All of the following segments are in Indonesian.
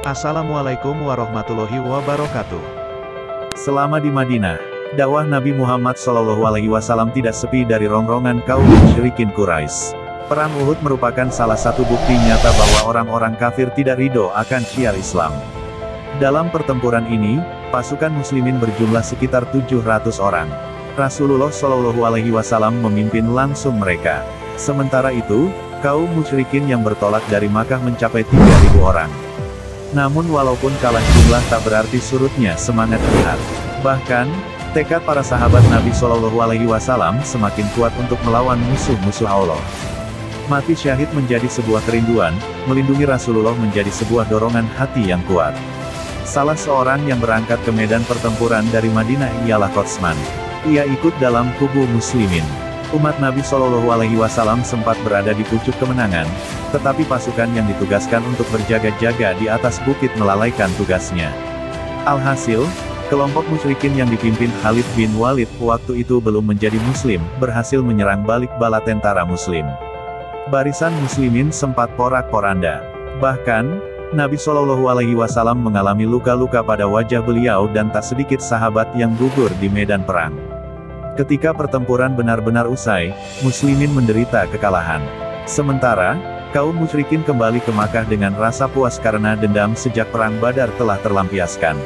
Assalamualaikum warahmatullahi wabarakatuh. Selama di Madinah, dakwah Nabi Muhammad SAW tidak sepi dari rongrongan kaum musyrikin Quraisy. Perang Uhud merupakan salah satu bukti nyata bahwa orang-orang kafir tidak ridho akan syiar Islam. Dalam pertempuran ini, pasukan muslimin berjumlah sekitar 700 orang. Rasulullah SAW memimpin langsung mereka. Sementara itu, kaum musyrikin yang bertolak dari Makkah mencapai 3.000 orang. Namun walaupun kalah jumlah tak berarti surutnya semangat jihad. Bahkan, tekad para sahabat Nabi SAW semakin kuat untuk melawan musuh-musuh Allah. Mati syahid menjadi sebuah kerinduan, melindungi Rasulullah menjadi sebuah dorongan hati yang kuat. Salah seorang yang berangkat ke medan pertempuran dari Madinah ialah Qotsman. Ia ikut dalam kubu muslimin. Umat Nabi SAW sempat berada di pucuk kemenangan, tetapi pasukan yang ditugaskan untuk berjaga-jaga di atas bukit melalaikan tugasnya. Alhasil, kelompok musyrikin yang dipimpin Khalid bin Walid waktu itu belum menjadi muslim, berhasil menyerang balik bala tentara muslim. Barisan muslimin sempat porak-poranda. Bahkan, Nabi SAW mengalami luka-luka pada wajah beliau dan tak sedikit sahabat yang gugur di medan perang. Ketika pertempuran benar-benar usai, muslimin menderita kekalahan. Sementara, kaum musyrikin kembali ke Makkah dengan rasa puas karena dendam sejak perang Badar telah terlampiaskan.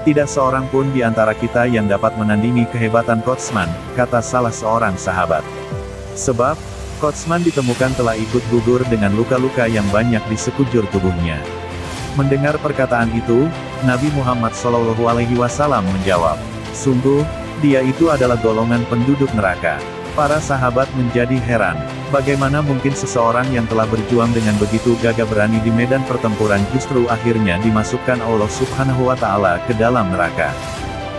Tidak seorang pun di antara kita yang dapat menandingi kehebatan Qotsman, kata salah seorang sahabat. Sebab, Qotsman ditemukan telah ikut gugur dengan luka-luka yang banyak di sekujur tubuhnya. Mendengar perkataan itu, Nabi Muhammad SAW menjawab, "Sungguh, dia itu adalah golongan penduduk neraka." Para sahabat menjadi heran, bagaimana mungkin seseorang yang telah berjuang dengan begitu gagah berani di medan pertempuran justru akhirnya dimasukkan Allah Subhanahu wa Ta'ala ke dalam neraka.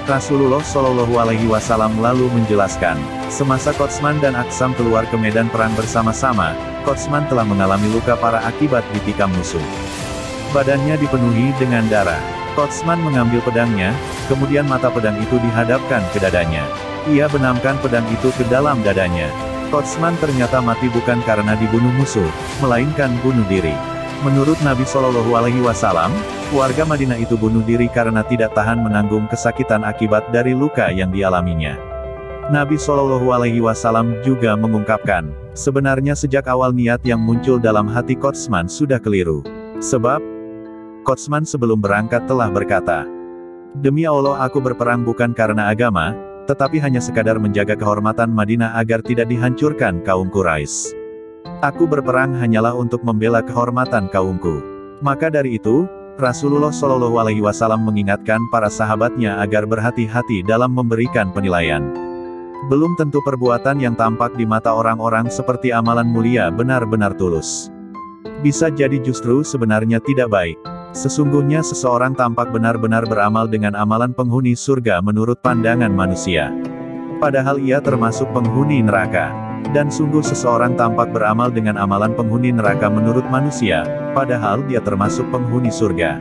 Rasulullah SAW lalu menjelaskan, semasa Qotsman dan Aksam keluar ke medan perang bersama-sama, Qotsman telah mengalami luka parah akibat ditikam musuh. Badannya dipenuhi dengan darah. Qotsman mengambil pedangnya, kemudian mata pedang itu dihadapkan ke dadanya. Ia benamkan pedang itu ke dalam dadanya. Qotsman ternyata mati bukan karena dibunuh musuh, melainkan bunuh diri. Menurut Nabi SAW, warga Madinah itu bunuh diri karena tidak tahan menanggung kesakitan akibat dari luka yang dialaminya. Nabi SAW juga mengungkapkan, sebenarnya sejak awal niat yang muncul dalam hati Qotsman sudah keliru. Sebab, Qotsman sebelum berangkat telah berkata, "Demi Allah aku berperang bukan karena agama, tetapi hanya sekadar menjaga kehormatan Madinah agar tidak dihancurkan kaum Quraisy. Aku berperang hanyalah untuk membela kehormatan kaumku." Maka dari itu, Rasulullah SAW mengingatkan para sahabatnya agar berhati-hati dalam memberikan penilaian. Belum tentu perbuatan yang tampak di mata orang-orang seperti amalan mulia benar-benar tulus. Bisa jadi justru sebenarnya tidak baik. Sesungguhnya seseorang tampak benar-benar beramal dengan amalan penghuni surga menurut pandangan manusia. Padahal ia termasuk penghuni neraka. Dan sungguh seseorang tampak beramal dengan amalan penghuni neraka menurut manusia, padahal dia termasuk penghuni surga.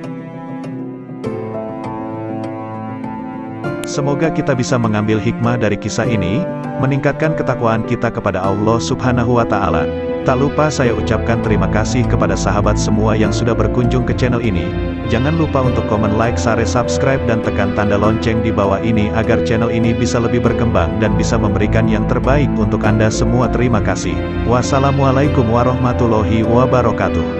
Semoga kita bisa mengambil hikmah dari kisah ini, meningkatkan ketakwaan kita kepada Allah Subhanahu wa Ta'ala. Tak lupa saya ucapkan terima kasih kepada sahabat semua yang sudah berkunjung ke channel ini. Jangan lupa untuk komen, like, share, subscribe dan tekan tanda lonceng di bawah ini agar channel ini bisa lebih berkembang dan bisa memberikan yang terbaik untuk Anda semua. Terima kasih. Wassalamualaikum warahmatullahi wabarakatuh.